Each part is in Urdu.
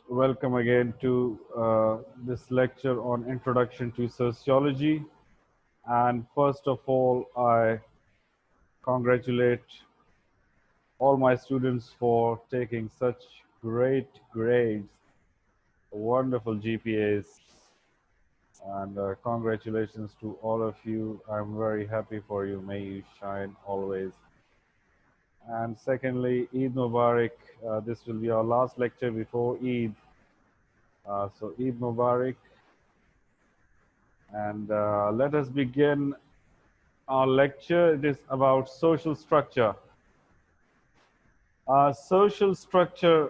Welcome again to this lecture on Introduction to Sociology. And first of all, I congratulate all my students for taking such great grades, wonderful GPAs, and congratulations to all of you. I'm very happy for you. May you shine always. And secondly, Eid Mubarak. This will be our last lecture before Eid. So Eid Mubarak. And let us begin our lecture. It is about social structure. Social structure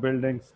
buildings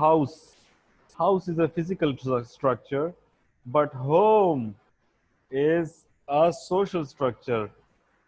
house. House is a physical structure, but home is a social structure.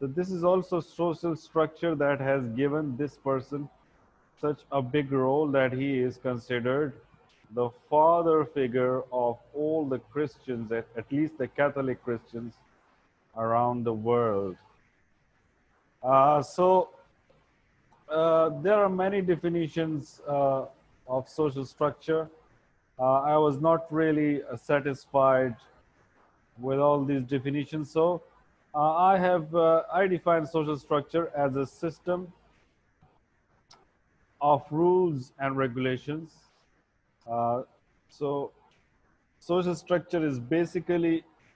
So this is also social structure that has given this person such a big role that he is considered the father figure of all the Christians, at least the Catholic Christians around the world. There are many definitions of social structure. I was not really satisfied with all these definitions. So I define social structure as a system of rules and regulations. So social structure is basically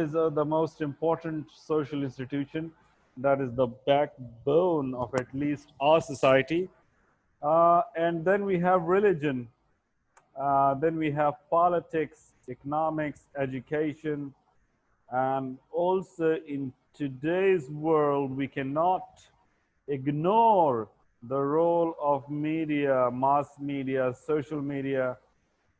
is the most important social institution that is the backbone of at least our society. And then we have religion, then we have politics, economics, education, and also in today's world we cannot ignore the role of media, mass media, social media.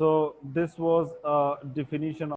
So this was a definition of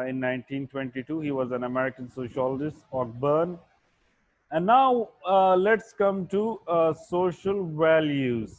in 1922 he was an American sociologist, Ogburn. And now let's come to social values,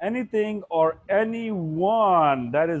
Anything or anyone that is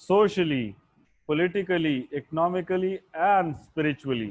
socially, politically, economically and spiritually,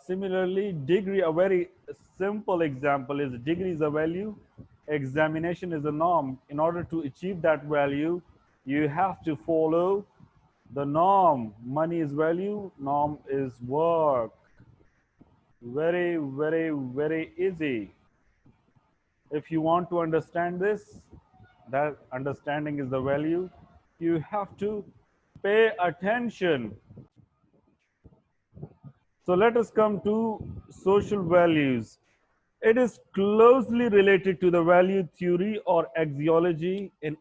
Similarly, degree, a very simple example is degree is a value, examination is a norm. In order to achieve that value, you have to follow the norm. Money is value, norm is work. Very, very, very easy. If you want to understand this, that understanding is the value, you have to pay attention. So let us come to social values. It is closely related to the value theory or axiology in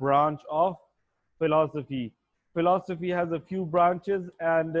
branch of philosophy. Philosophy has a few branches and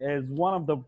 is one of the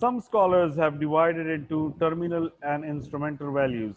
Some scholars have divided into terminal and instrumental values.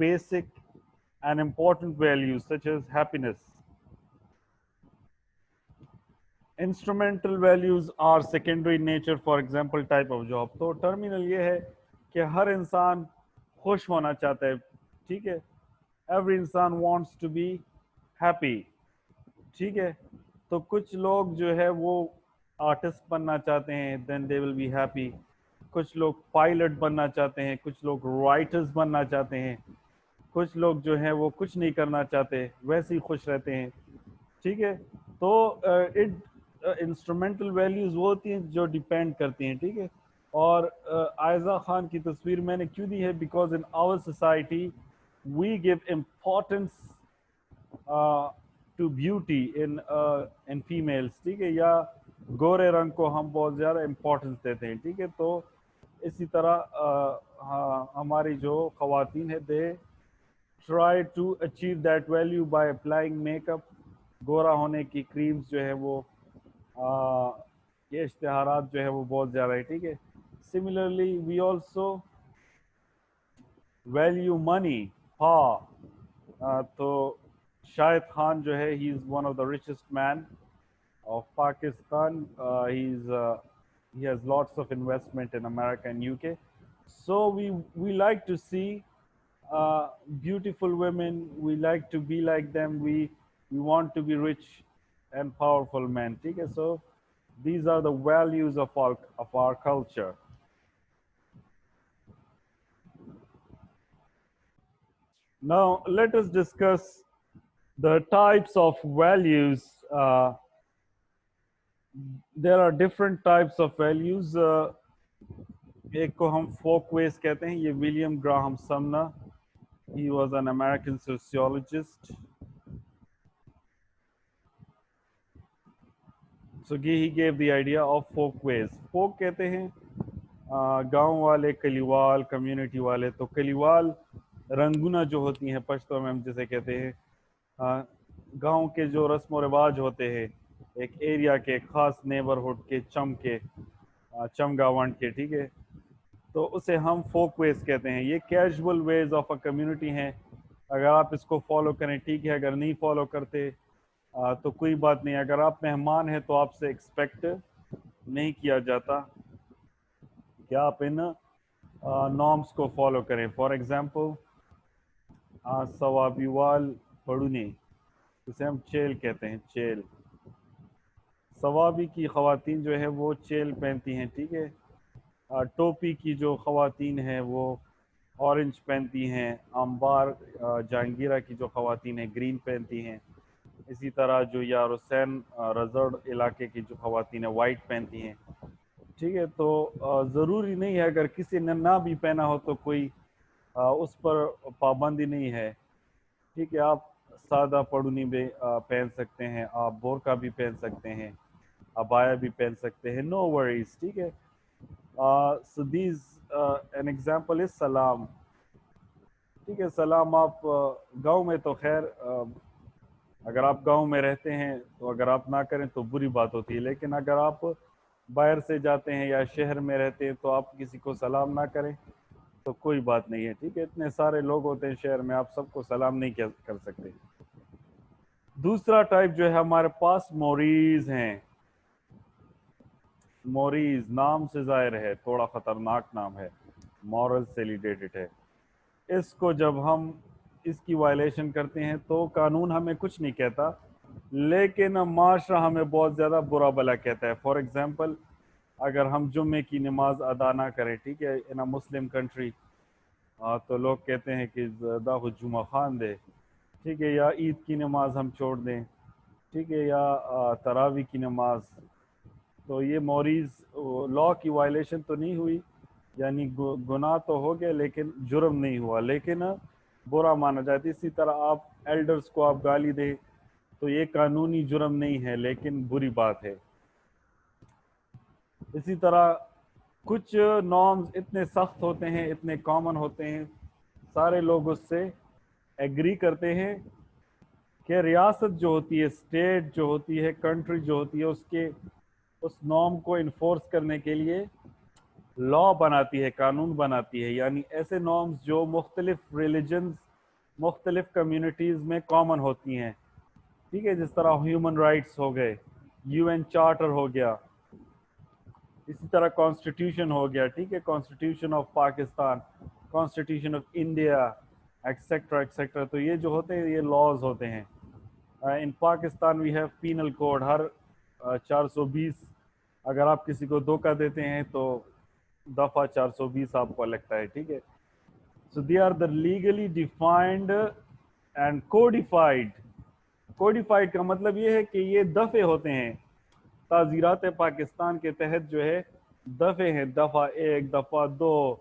basic and important values such as happiness, instrumental values are secondary nature for example type of job. تو ٹرمینل یہ ہے کہ ہر انسان خوش ہونا چاہتا ہے, ٹھیک ہے, ایوری انسان وانٹس ٹو بی ہیپی, ٹھیک ہے. تو کچھ لوگ جو ہے وہ آرٹسٹ بننا چاہتے ہیں, دین دے ول بی ہیپی. کچھ لوگ پائلٹ بننا چاہتے ہیں, کچھ لوگ رائٹرز بننا چاہتے ہیں, کچھ لوگ جو ہیں وہ کچھ نہیں کرنا چاہتے, ویسے ہی خوش رہتے ہیں, ٹھیک ہے. تو انسٹرومنٹل ویلیوز وہ ہوتی ہیں جو ڈیپینڈ کرتی ہیں, ٹھیک ہے. اور عائزہ خان کی تصویر میں نے کیوں دی ہے, because in our society we give importance to beauty in families, ٹھیک ہے, یا گورے رنگ کو ہم بہت زیادہ امپورٹنس دیتے ہیں, ٹھیک ہے. تو اسی طرح ہماری جو خواتین ہیں they try to achieve that value by applying makeup. گورا ہونے کی کریمز جو ہے وہ یہ اشتہارات جو ہے وہ بہت زیادہ ہے, ٹھیک ہے. Similarly we also value money. ہاں, تو شاہد خان جو ہے he is one of the richest man of Pakistan. He has lots of investment in America and UK. So we like to see beautiful women. We like to be like them. We want to be rich and powerful men. Okay? So these are the values of our culture. Now let us discuss the types of values. There are different types of values. ایک کو ہم فوک ویز کہتے ہیں, یہ William Graham Sumner, he was an American sociologist. So he gave the idea of folk ways. Folk کہتے ہیں گاؤں والے, کلیوال, کمیونٹی والے. تو کلیوال رنگونا جو ہوتی ہیں پشتو میں ہم جسے کہتے ہیں, گاؤں کے جو رسم و رواج ہوتے ہیں ایک ایریا کے, خاص نیبرہڈ کے, چمگاونڈ کے, ٹھیک ہے. تو اسے ہم فوک ویز کہتے ہیں. یہ casual ways of a community ہیں. اگر آپ اس کو فالو کریں ٹھیک ہے, اگر نہیں فالو کرتے تو کوئی بات نہیں. اگر آپ مہمان ہیں تو آپ سے ایکسپیکٹ نہیں کیا جاتا کہ آپ ان نارمس کو فالو کریں. فار ایگزامپل ثوابی وال پڑھنے, اسے ہم چیل کہتے ہیں, چیل. ثوابی کی خواتین جو ہے وہ چیل پہنتی ہیں, ٹھیک ہے. ٹوپی کی جو خواتین ہیں وہ اورنج پہنتی ہیں. امبار جہانگیرہ کی جو خواتین ہیں گرین پہنتی ہیں. اسی طرح جو یار حسین رزرڈ علاقے کی جو خواتین ہیں وائٹ پہنتی ہیں, ٹھیک ہے. تو ضروری نہیں ہے, اگر کسی نے نہ بھی پہنا ہو تو کوئی اس پر پابندی نہیں ہے, ٹھیک ہے. آپ سادہ پڑھنی بھی پہن سکتے ہیں, آپ بورکا بھی پہن سکتے ہیں, عبایا بھی پہن سکتے ہیں, نو وریز, ٹھیک ہے. So these an example is سلام, ٹھیک ہے. سلام آپ گاؤں میں تو خیر اگر آپ گاؤں میں رہتے ہیں تو اگر آپ نہ کریں تو بری بات ہوتی ہے, لیکن اگر آپ باہر سے جاتے ہیں یا شہر میں رہتے ہیں تو آپ کسی کو سلام نہ کریں تو کوئی بات نہیں ہے, ٹھیک ہے. اتنے سارے لوگ ہوتے ہیں شہر میں, آپ سب کو سلام نہیں کر سکتے. دوسرا ٹائپ جو ہے ہمارے پاس موریز ہیں. موریز نام سے ظاہر ہے تھوڑا خطرناک نام ہے, مورل سے ریلیٹڈ ہے. اس کو جب ہم اس کی وائلیشن کرتے ہیں تو قانون ہمیں کچھ نہیں کہتا, لیکن معاشرہ ہمیں بہت زیادہ برا بلا کہتا ہے. فار ایگزامپل اگر ہم جمعے کی نماز ادا نہ کریں, ٹھیک ہے, ان اے مسلم کنٹری, تو لوگ کہتے ہیں کہ زیادہ جمعہ خان دے, ٹھیک ہے. یا عید کی نماز ہم چھوڑ دیں, ٹھیک ہے, یا تراویح کی نماز. تو یہ موریز لا کی وائلیشن تو نہیں ہوئی, یعنی گناہ تو ہو گیا لیکن جرم نہیں ہوا, لیکن برا مانا جاتا ہے. اسی طرح آپ ایلڈرز کو آپ گالی دیں تو یہ قانونی جرم نہیں ہے لیکن بری بات ہے. اسی طرح کچھ نارمز اتنے سخت ہوتے ہیں, اتنے کامن ہوتے ہیں, سارے لوگ اس سے ایگری کرتے ہیں کہ ریاست جو ہوتی ہے, اسٹیٹ جو ہوتی ہے, کنٹری جو ہوتی ہے, اس نارم کو انفورس کرنے کے لیے لا بناتی ہے, قانون بناتی ہے. یعنی ایسے نارمز جو مختلف ریلیجنز, مختلف کمیونٹیز میں کامن ہوتی ہیں, ٹھیک ہے. جس طرح ہیومن رائٹس ہو گئے, UN چارٹر ہو گیا, اسی طرح کانسٹیٹیوشن ہو گیا, ٹھیک ہے, constitution of Pakistan, constitution of India, et cetera et cetera. تو یہ جو ہوتے ہیں یہ لاز ہوتے ہیں. In Pakistan we have penal code. ہر 420 اگر آپ کسی کو دھوکہ دیتے ہیں تو دفعہ 420 آپ کو لگتا ہے, ٹھیک ہے. So they are the legally defined and codified. Codified کا مطلب یہ ہے کہ یہ دفعے ہوتے ہیں. تعزیرات پاکستان کے تحت جو ہے دفعے ہیں, دفعہ 1, دفعہ 2,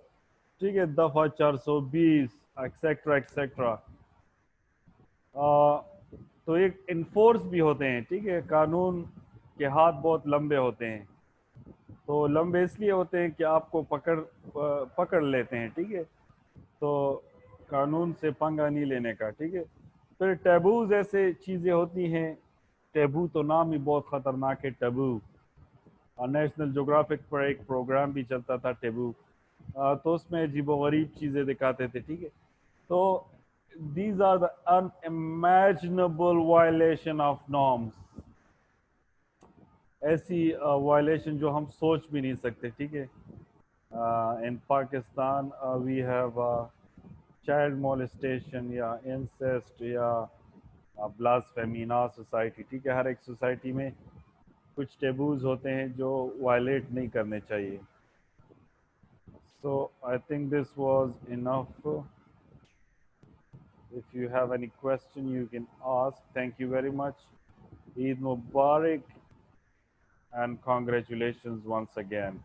ٹھیک ہے, دفعہ 420 ایکسیکٹرا ایکسیکٹرا. تو ایک انفورس بھی ہوتے ہیں, ٹھیک ہے. قانون کے ہاتھ بہت لمبے ہوتے ہیں. تو لمبے اس لیے ہوتے ہیں کہ آپ کو پکڑ لیتے ہیں, ٹھیک ہے. تو قانون سے پنگا نہیں لینے کا, ٹھیک ہے. پھر ٹیبوز ایسے چیزیں ہوتی ہیں. ٹیبو تو نام ہی بہت خطرناک ہے, ٹیبو. نیشنل جغرافک پر ایک پروگرام بھی چلتا تھا ٹیبو, تو اس میں عجیب و غریب چیزیں دکھاتے تھے, ٹھیک ہے. تو these are the unimaginable violation of norms. ایسی وائلیشن جو ہم سوچ بھی نہیں سکتے, ٹھیک ہے. In Pakistan we have child molestation یا انسیسٹ یا بلاسفیمی ان آور سوسائٹی, ٹھیک ہے. ہر ایک سوسائٹی میں کچھ ٹیبوز ہوتے ہیں جو وائلیٹ نہیں کرنے چاہیے. So I think this was enough. If you have any question, you can ask. Thank you very much. Eid Mubarak and congratulations once again.